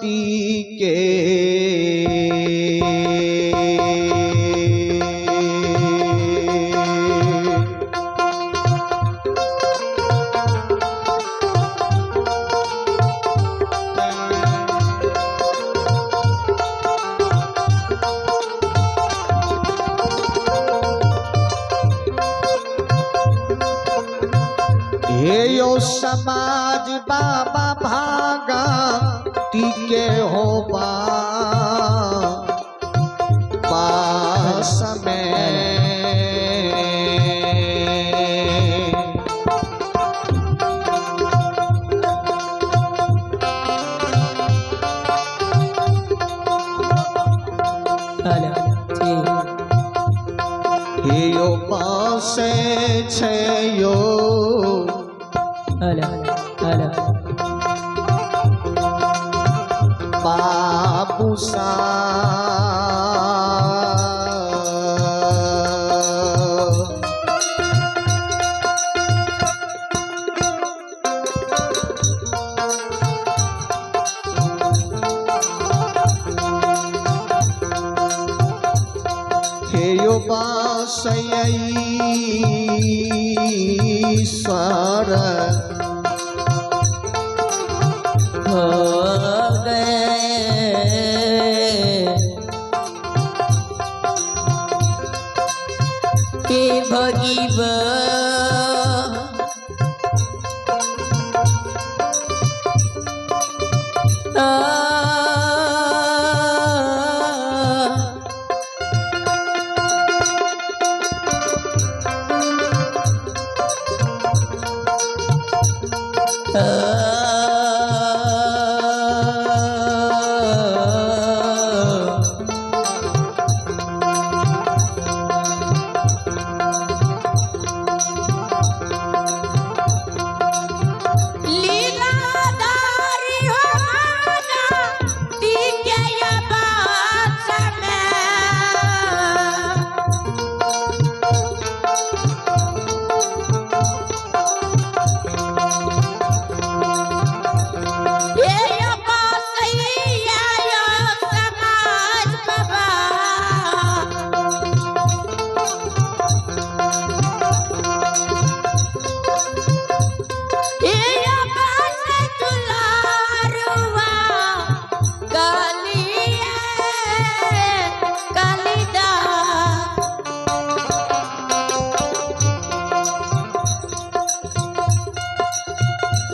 टीके हे यो समाज बाबा भागा टीके हो पास में हे यो पास छे यो बाबू सा हे यो ईश्वर हो गए के भगीब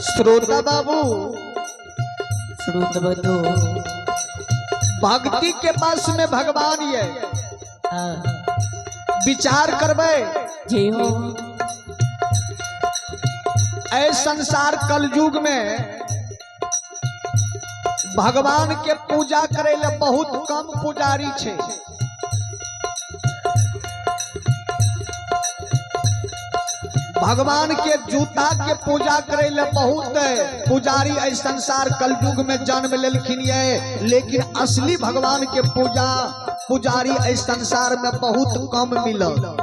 श्रोता बाबू श्रुत बधो भक्ति के पास में भगवान ये विचार करबे जी हो ऐ संसार कलयुग में भगवान के पूजा करे ले बहुत कम पुजारी छे। भगवान के जूता के पूजा करे ले बहुत पुजारी ऐ संसार कलयुग में जन्म लेलखिन ये, लेकिन असली भगवान के पुजारी ऐ संसार में बहुत कम मिलल।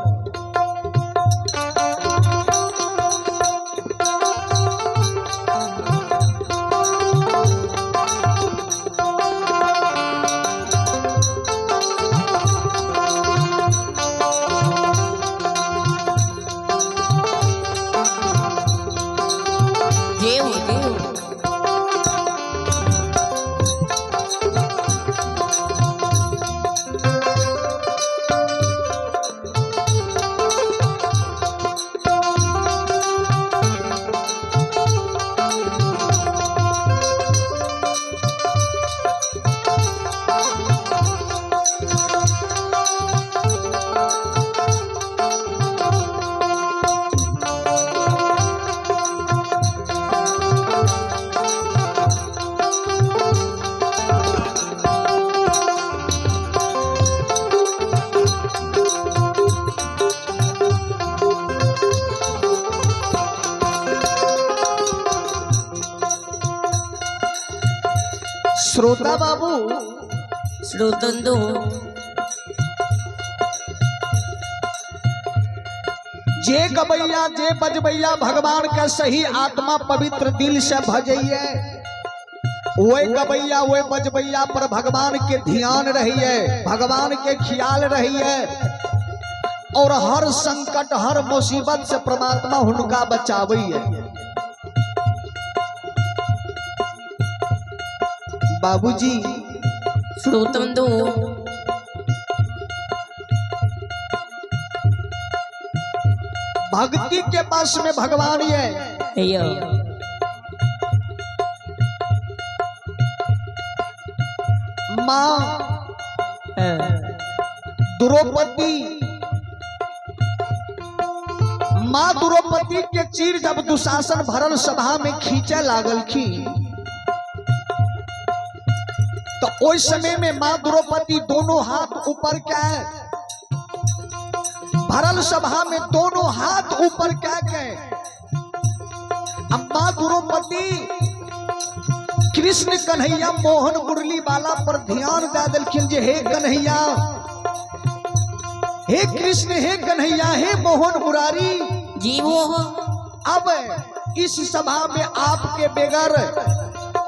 श्रोता बाबू श्रोतंदो जे गबैया जे बजबैया भगवान का सही आत्मा पवित्र दिल से भजइए वे गबैया वे बजबैया पर भगवान के ध्यान रही है, भगवान के ख्याल रही है और हर संकट हर मुसीबत से परमात्मा उनका बचावई है। बाबूजी श्रोतबंधु भक्ति के पास में भगवान ये अयो माँ द्रौपदी, माँ द्रौपदी के चीर जब दुशासन भरल सभा में खींचे लागल की तो उस समय में माँ द्रौपदी दोनों हाथ ऊपर क्या भरल सभा में दोनों हाथ ऊपर क्या के अब माँ द्रौपदी कृष्ण कन्हैया मोहन मुरली वाला पर ध्यान दे दिलखिन जे हे कन्हैया, हे कृष्ण, हे कन्हैया, हे मोहन मुरारी जी वो अब इस सभा में आपके बगैर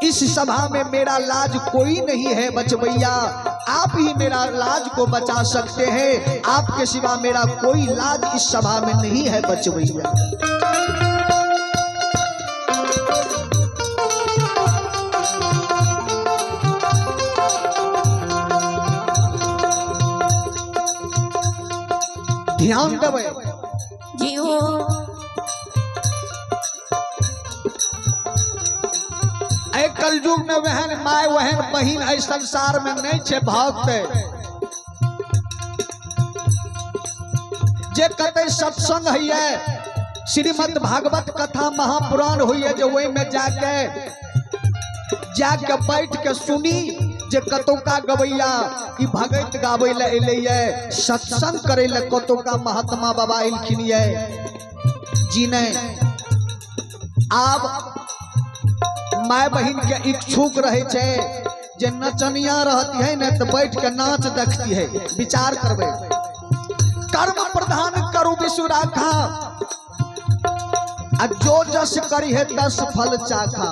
इस सभा में मेरा लाज कोई नहीं है बचबैया, आप ही मेरा लाज को बचा सकते हैं, आपके सिवा मेरा कोई लाज इस सभा में नहीं है बचबैया। ध्यान देवे जी वो कलयुग में वहन माय वहन बहिन ऐ संसार में नहीं छे भक्त जे कते सत्संग है श्रीमद् भागवत कथा महापुराण हुई है जो वही में जाके बैठ के सुनी जे कतो का गवैया ई भगत गावे ले एले सत्संग करे ले कतो का महात्मा बाबा इलखिन जी ने आप माय बहिन के इच्छुक रहे छे जे नचनिया रहती है न तो बैठ के नाच देखती है, विचार करबे कर्म प्रधान करू विषु राखा आ जो जस करी है 10 फल चाखा।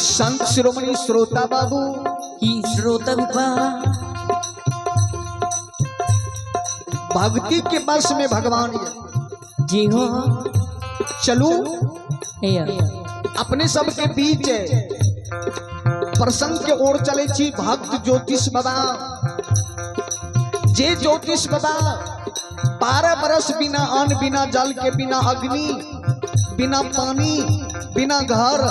संत शिरोमणि श्रोता बाबू ही श्रोतबा भक्ति के बस में भगवान ये जी हो चलू अयो अपने सब के बीच प्रसंग के ओर चले छी। भक्त ज्योतिष बाबा जे ज्योतिष बाबा 12 बरस बिना अन्न बिना जल के बिना अग्नि बिना पानी बिना घर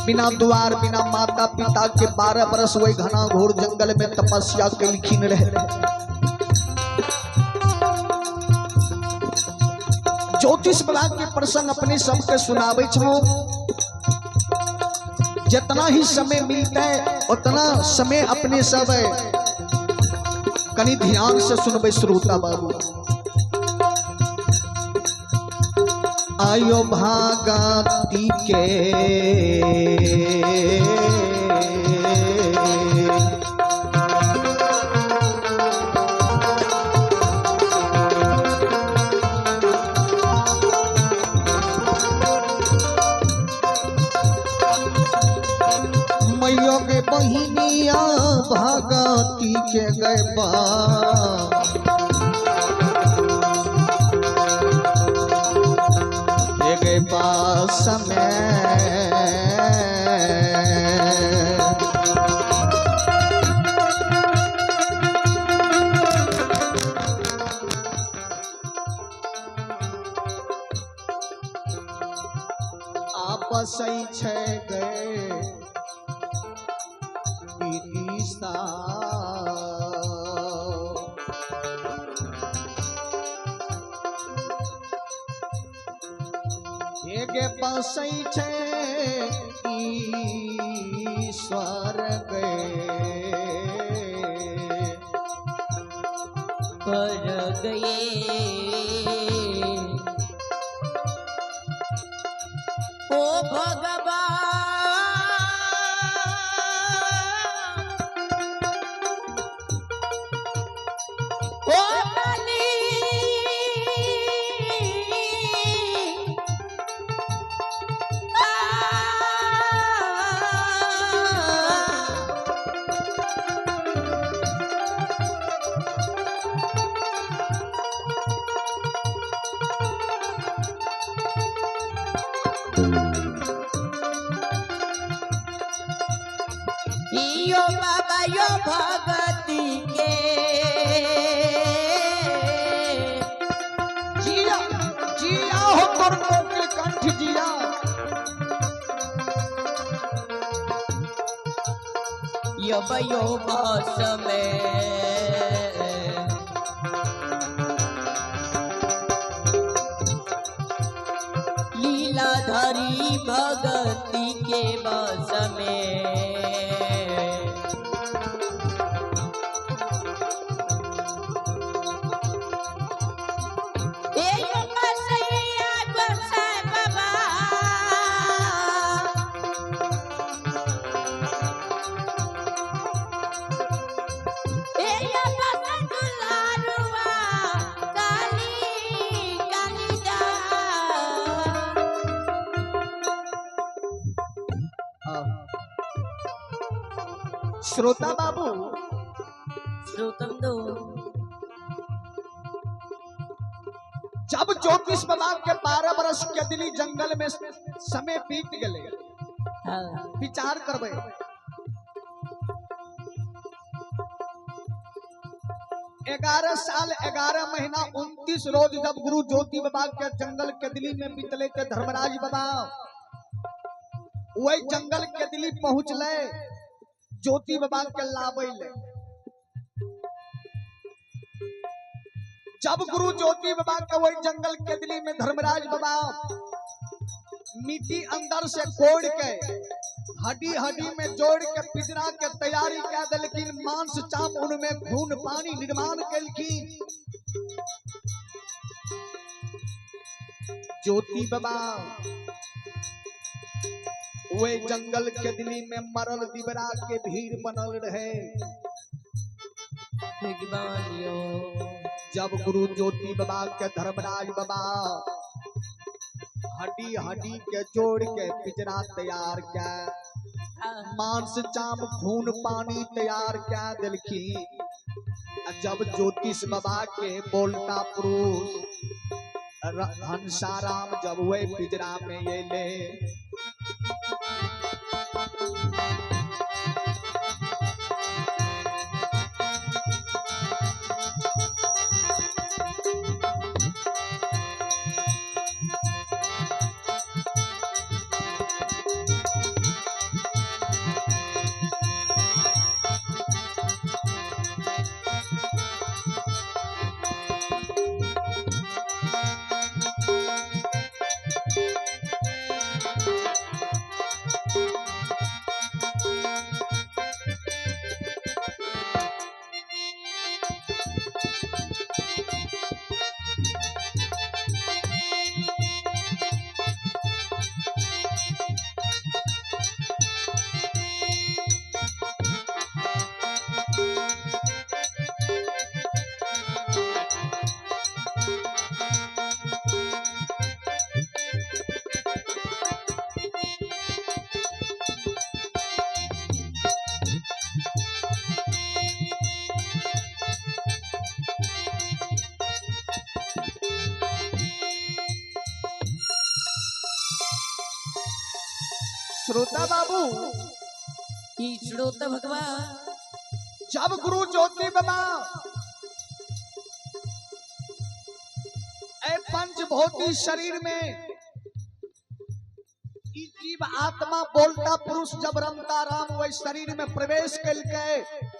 बिना द्वार बिना माता पिता के 12 बरस वही घना घोर जंगल में तपस्या कलखिन रहे। ज्योतिष बाबा के प्रसंग अपने सबके सुनावे छो। जितना ही समय मिलता है उतना समय अपने सब कनी ध्यान से सुनबे श्रोता बाबू। आयो भागती के गयो गे बहिनिया भगती के गए बा गए पास में आपस छे गए विदिशा गे बसै छे ईश्वर पर गए ओ भगवान ओ बलि यो बाबा यो भगती के जिया जिया हो कर्मों के कंठ जिया यो बस में लीलाधारी भगती के बस में श्रोता बाबू श्रोतम दो जब ज्योतिष बाबा के 12 बरस के दिली जंगल में समय बीत गए विचार करबे 11 साल 11 महीना 29 रोज जब गुरु ज्योति बाबा के जंगल के दिली में बीतले थे धर्मराज बाबा वही जंगल के दिली पहुंचले ज्योति बाबा के लाबैले जब गुरु ज्योति बाबा के वही जंगल के दिली में धर्मराज बाबा मिट्टी अंदर से कोड़ के हड्डी हड्डी में जोड़ के पिजरा के तैयारी कर दिलखिन मांस चाप उनमें खून पानी निर्माण कलखिन ज्योति बाबा वे जंगल के दिली में मरल दिबरा के भीड़ बनल रहे जब गुरु ज्योति बाबा के धर्मराज बाबा हड्डी हड्डी के जोड़ के पिजरा तैयार किया मांस चाम खून पानी तैयार क्या दिलखिन जब ज्योतिष बाबा के बोलता पुरुष हंसाराम जब वे पिजरा में ये ले श्रोता बाबू, ई श्रोता भगवान जब गुरु ज्योति बाबा ए पंचभौतिक शरीर में ई जीव आत्मा बोलता पुरुष जब रमता राम वही शरीर में प्रवेश कल के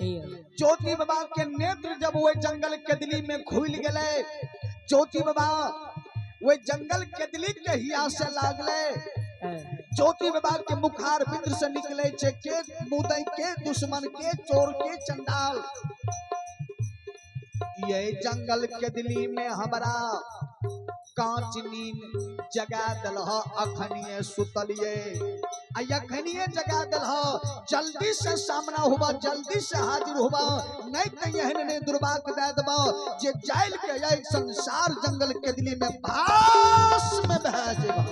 ज्योति बाबा के नेत्र जब वो जंगल के दिली में खुल गए, ज्योति बाबा वो जंगल के दिली के हिया से लागले, ज्योति बाबा के मुखार बिंद से निकले छे के मुदई के दुश्मन के चोर के चंडाल। ये जंगल के दिली में हमारा कांच नींद जगा दलह अखनिए सुतलिए अखनिए जगा दलह। जल्दी से सामना हुआ, जल्दी से हाजिर हुआ, नहीं तो यहन ने दुर्भाग्य दे दबा जे जाइल के ये संसार जंगल के दिली में भास में बह जेबा।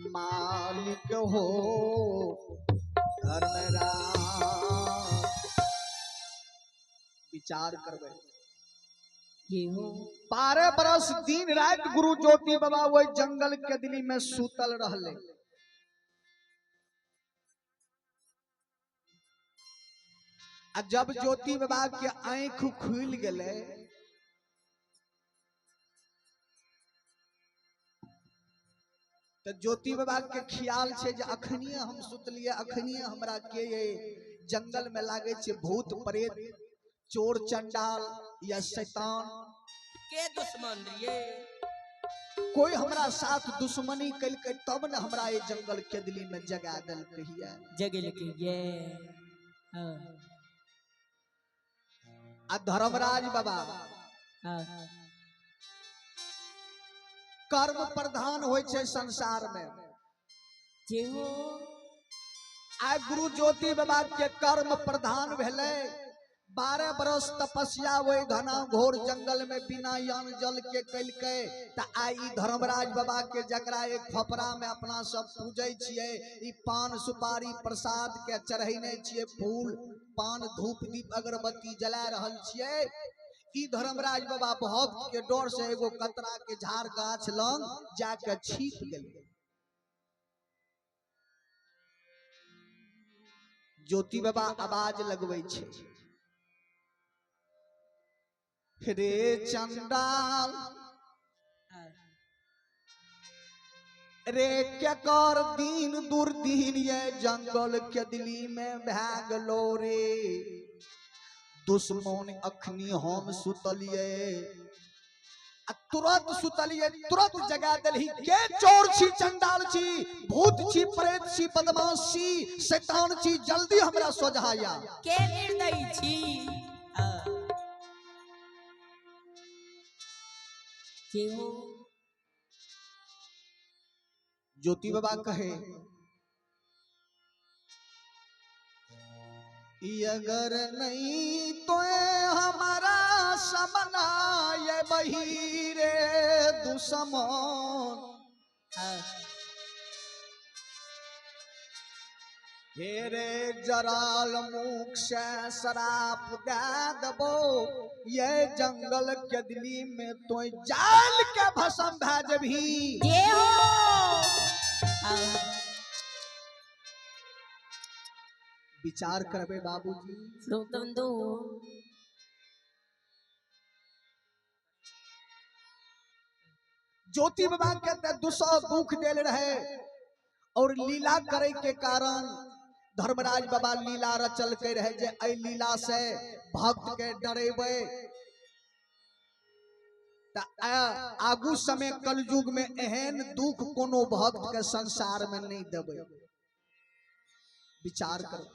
मालिक हो धर्मराज, विचार करबे। ये हो 12 बरस दिन रात गुरु ज्योति बाबा वही जंगल के दिली में सुतल रहले। जब ज्योति बाबा के आंख खुल गए तो ज्योति बाबा के ख्याल छे जे अखनिए हम सुतलिए, अखनिए हमरा के ये जंगल में लागे छे भूत प्रेत चोर चंडाल या शैतान के दुश्मन रे, कोई हमरा साथ दुश्मनी कल के तब न हमरा ये जंगल के दिली में जगा दल कहिए जगल के ये धर्मराज बाबा कर्म प्रधान होय छे संसार में। जे हो आय गुरु ज्योति बाबा के कर्म प्रधान भेले। 12 बरस तपस्या वही घना घोर जंगल में बिना अन्न जल के कल के त आई धर्मराज बाबा के जकरा एक फपरा में अपना सब पूजे छिए, ई पान सुपारी प्रसाद के चढ़ैने छिए, फूल पान धूप दीप अगरबत्ती जला रहल छिए। ई धर्मराज बाबा भक्त के डर से एगो कतरा के झाड़ गाछ लंग जाके छिप गेल। ज्योति बाबा आवाज लगबै छे, रे चंडाल रे क्या कर दीन दुर्दीन ये जंगल के दिली में भाग लो रे। दुश्मन अखनी हम सुतलिए तुरंत सुतलिए, तुरंत जगा दलही। के चोर छी, चंडाल छी, भूत छी, प्रेत छी, बदमाश छी, शैतान छी, जल्दी हमरा सोझाया। के निर्दयी छी के हो। ज्योति बाबा कहे अगर नहीं तो हमारा समना ये बहीरे दुश्मन हेरे जराल मुख से शराप दे दबो, ये जंगल के दिली में तो जाल के भसम भेजभी। ये हो विचार करबे बाबूजी। श्रोतबंधु ज्योति बाबा के 200 दुख देल रहे और लीला करे के कारण धर्मराज बाबा लीला रचल के रहे जे ऐ लीला से भक्त के डरेबे त आगू समय कलयुग में एहन दुख कोनो भक्त के संसार में नहीं देबे। विचार करो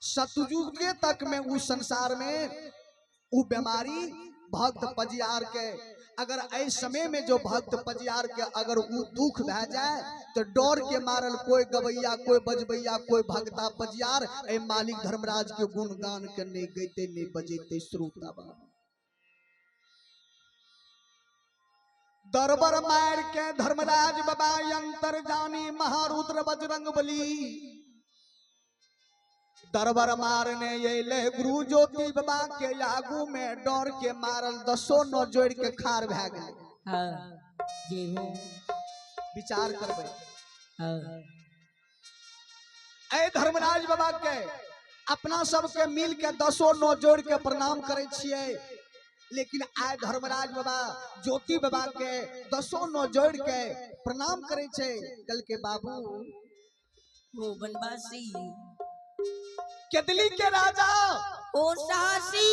सतयुग के तक में उस संसार में वो बीमारी भक्त पजियार के अगर ऐ समय में जो भक्त पजियार के अगर वो दुख भे जाए तो डर के मारल कोई गवैया कोई बजबैया कोई भक्ता पजियार ऐ मालिक धर्मराज के गुणगान के नहीं गईते नहीं बजेते। श्रोता बाबू दरबार मार के धर्मराज बाबा अंतर जानी महारुद्र बजरंग बली दरबार मारने ये गुरु ज्योति बाबा के आगू में डर के मारल 10 न जोड़ के खार भे गए। विचार करबे ऐ धर्मराज बाबा के अपना सबके मिल के 10 न जोड़ के प्रणाम करे छिए लेकिन आय धर्मराज बाबा ज्योति बाबा के 10 न जोड़ के प्रणाम करे छे। कल के बाबू वो बनवासी केदली के राजा ओ साहसी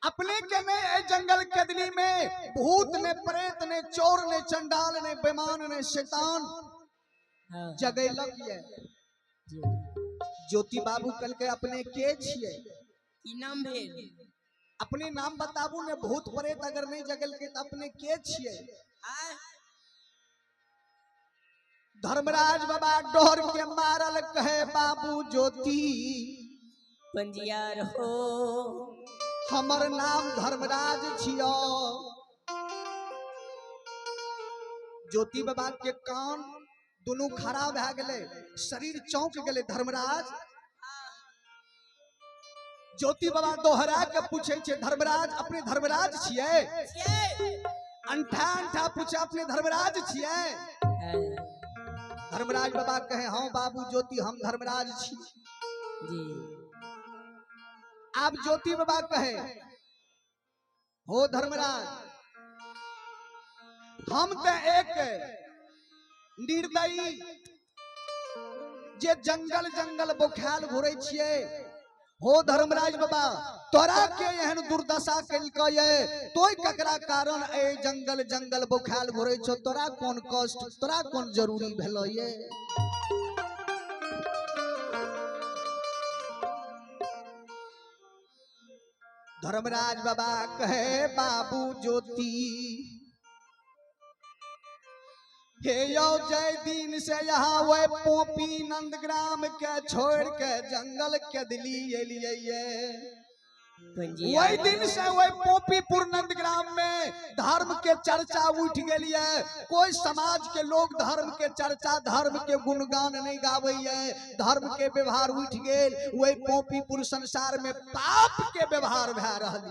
अपने के में जंगल केदली में भूत ने प्रेत ने चोर ने चंडाल ने बेमान ने शैतान जगैलक ये ज्योति बाबू कल के अपने के छिए की नाम भेल अपने नाम बताबू ने भूत प्रेत अगर नहीं जगल के तो अपने के छिए। धर्मराज बाबा डोर के मारल कहे बाबू ज्योति पंजियार हो हमर नाम धर्मराज छियो। ज्योति बाबा के कान दोनों खराब भे गए शरीर चौंक गए। धर्मराज ज्योति बाबा दोहरा के पूछे छे धर्मराज अपने धर्मराज छिए अंठा अंठा पूछे अपने धर्मराज छिए। धर्मराज बाबा कहे हाँ बाबू ज्योति हम धर्मराज छी जी। आप ज्योति बाबा कहे हो धर्मराज हम तो एक निर्दयी जे जंगल जंगल बोखाल घुरे छिए हो धर्मराज बाबा तोरा के एहन दुर्दशा कलकै तोय ककरा कारण ए जंगल जंगल बोखाल घुरे छो तोरा कौन कष्ट तोरा कौन जरूरी भेलो ये। धर्मराज बाबा कहे बाबू ज्योति हे यो जय दिन से यहाँ वे पोपी नंदग्राम के छोड़ के जंगल के दिली एलिए वही दिन से वही पोपीपुर नंदग्राम में धर्म के चर्चा उठ गई। कोई समाज के लोग धर्म के चर्चा धर्म के गुणगान नहीं गावे धर्म के व्यवहार उठ गए। वही पोपीपुर संसार में पाप के व्यवहार भे रही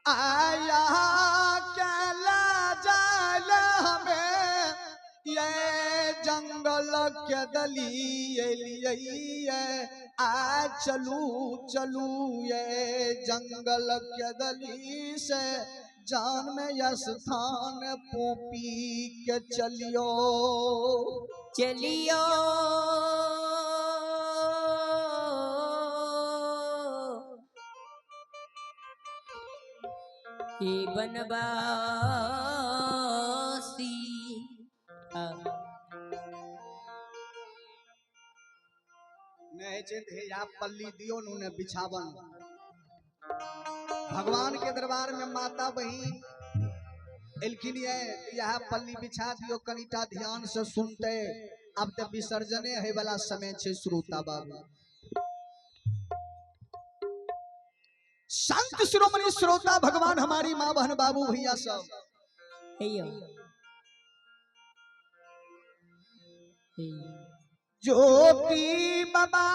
आया कैला जाल हमें ये जंगल के दली आ चलू चलू ये जंगल के दली से जान में यह स्थान पोपी के चलियो चलियो ये बनवासी नहीं पल्ली दियो ने बिछावन भगवान के दरबार में माता बहन एलखिन यह पल्ली बिछा दियो कनिटा ध्यान से सुनते। अब तो विसर्जने है वाला समय छे श्रोता बाबू संत शिरोमणि श्रोता भगवान हमारी माँ बहन बाबू भैया सब ज्योति बाबा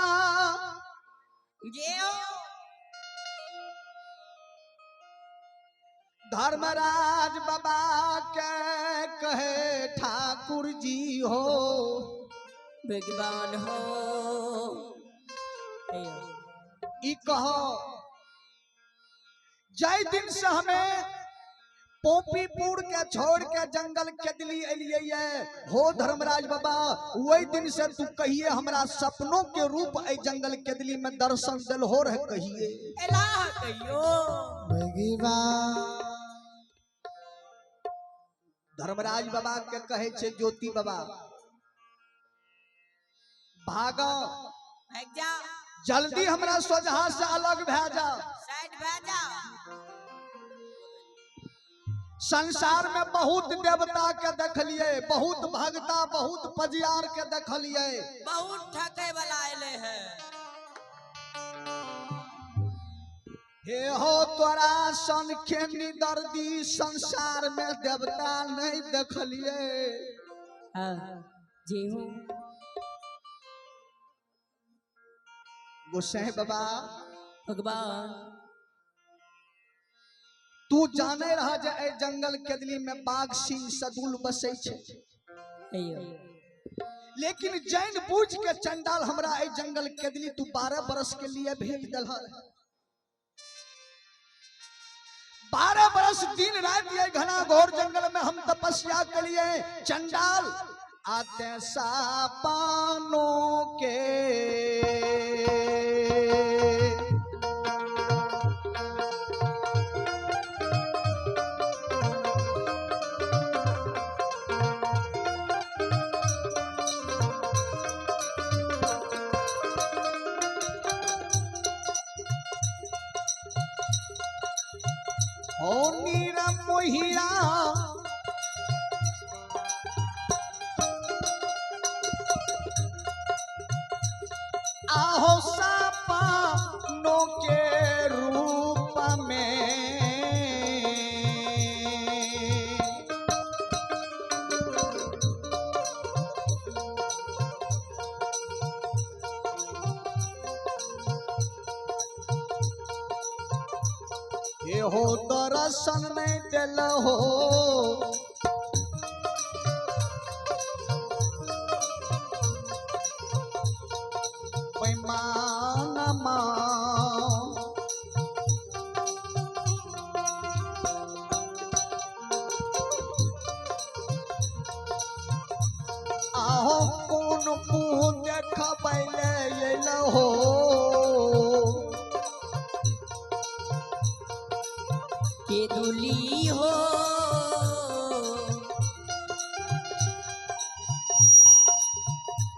धर्मराज बाबा के कहे ठाकुर जी हो भगवान हो ई कहो जय दिन से हमें पोपीपुर के छोड़ के जंगल केदली एलिए हो धर्मराज बाबा। वही दिन से तू कहिए हमरा सपनों के रूप ए जंगल केदली में दर्शन दिल हो रहे कहिए एलाह कहियो धर्मराज बाबा के कहे छे ज्योति बाबा भागा भाग जा जल्दी हमरा सोझा से अलग भे जा साइड भाग जा। संसार में बहुत देवता के देखलिए बहुत भगता बहुत पजियार के देखलिए बहुत ठके वाला आले है हे हो तोरा सन के निदर्दी संसार में देवता नहीं देखलिए जी हूँ गोसाई बाबा भगवान तू जाने रहा जे ए जंगल केदली में बाघ सिंह सदुल बसे छे लेकिन जैन बूझ के चंडाल हमरा ए जंगल केदली तू 12 बरस के लिए भेज दलहा 12 बरस दिन रात ये घना घोर जंगल में हम तपस्या के लिए चंडाल आते सापानों के ओ नीरा मोहिया आहो सापानों के रूप में हे हो दर्शन नहीं दिल हो पैमानमा आहो कौन मुँह देखबैले हो के दुली हो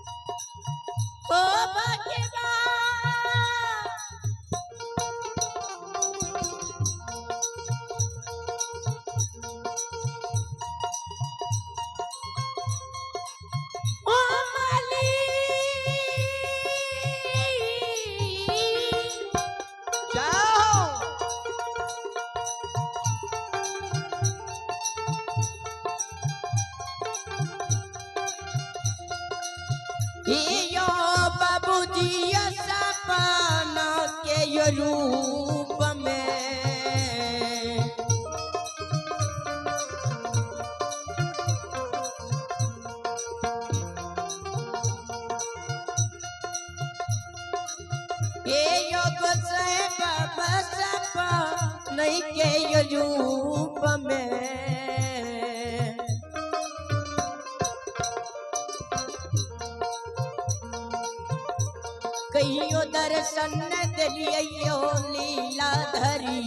ओ भगवान ओ मालिक जाओ यो बाबूजी सपना के यो रूप में यो गोसाई बाबा सपना के यो रूप में कहियो दर्शन दिलियो लीलाधरी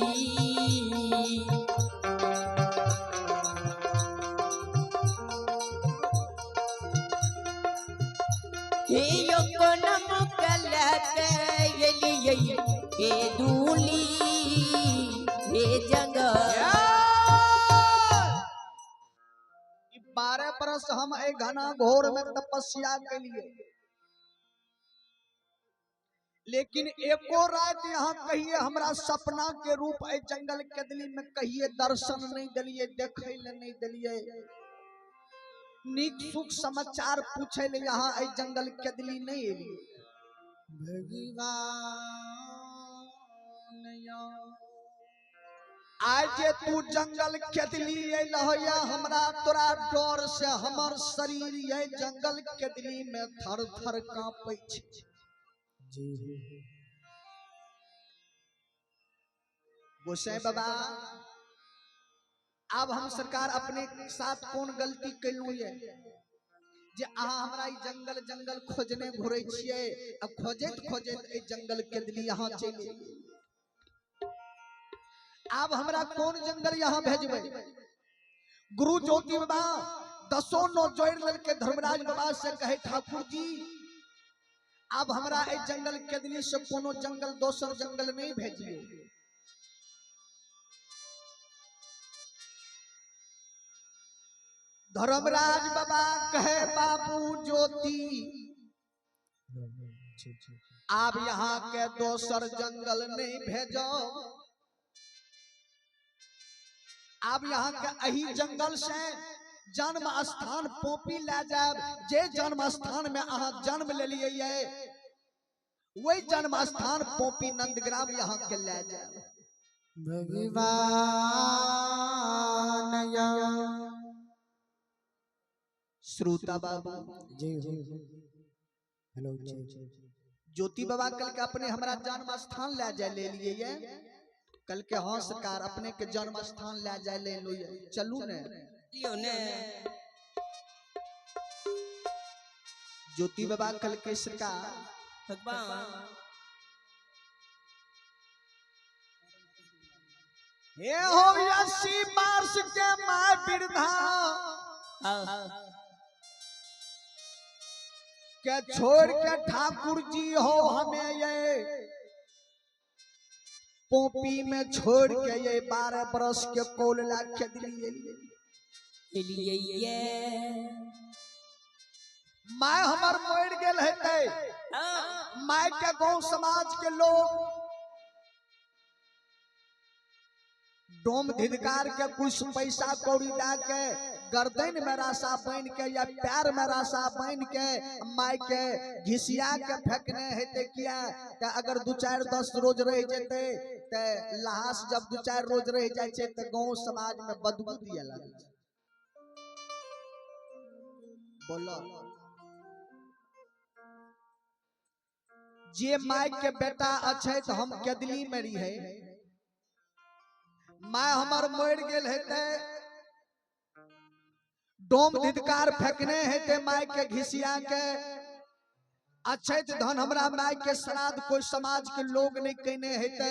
यो कोन मुकल के लिए के दूली ये जगह 12 बरस हम ए घना घोर में तपस्या के लिए लेकिन एको रात यहाँ कहिए हमरा सपना के रूप ए जंगल केदली में कहिए दर्शन नहीं दिलिए देखे ले नहीं दिलिए नीक सुख समाचार पूछे ले यहाँ ए जंगल केदली नहीं एलिए आज जे तू जंगल केदली लहया हमरा तोरा डर से हमर शरीर ये जंगल केदली में थर थर कांपै छै गोसाई बाबा अब हम सरकार अपने साथ कौन गलती कैलू है जे अहाँ हमरा ई जंगल जंगल खोजने घुरे छिए, अब खोजत खोजत ई जंगल के दिली यहाँ चले, अब हमरा कौन जंगल यहाँ भेजबे। गुरु ज्योति बाबा 10 नो जोड़ ललके धर्मराज बाबा से कहे ठाकुर जी अब हमरा ए जंगल के दिली से कोनो जंगल दोसर जंगल नहीं भेजियो। धर्मराज बाबा कहे बाबू ज्योति आप यहाँ के दोसर जंगल नहीं भेजो, आप यहाँ के अही जंगल से जन्म स्थान पोपी ले जाब, जे जन्म स्थान में अहाँ जन्म ले लिए वही जन्म स्थान पोपी नंदग्राम यहाँ के ले जाब। भगवान श्रोता बाबा हेलो ज्योति बाबा कल के अपने हमारा जन्म स्थान ले जाए ले लिए कल के हाँ सरकार अपने के जन्म स्थान ले जाए ले लो चलू ने ज्योति बाबा कल के सरकार भगवान हे हो 80 वर्ष के माय वृद्धा के छोड़ के ठाकुर जी हो हमें ये पोपी में छोड़ के ये 12 बरस के कोलला खेद लिए माय हमर मर गेल हेते, माय के गांव समाज के लोग डोम धिदकार के कुछ पैसा कौड़ी ला के गर्दन में रासा बन के या पैर में रासा बन के माय के घिसिया के फेंकने हेते किया त अगर 2-4-10 रोज रह जेते ते लाश जब 2-4 रोज रह जाय छे त गांव समाज में बदबू दिया लागे छे। बोलो जे माय के बेटा अच्छे तो हम केदली में रही माय हमर मर गेल हेते डोम धिदकार फेंकने हेते माय के घिसिया के अच्छे धन हमरा माय के श्राद्ध कोई समाज के लोग नहीं कहने हेते।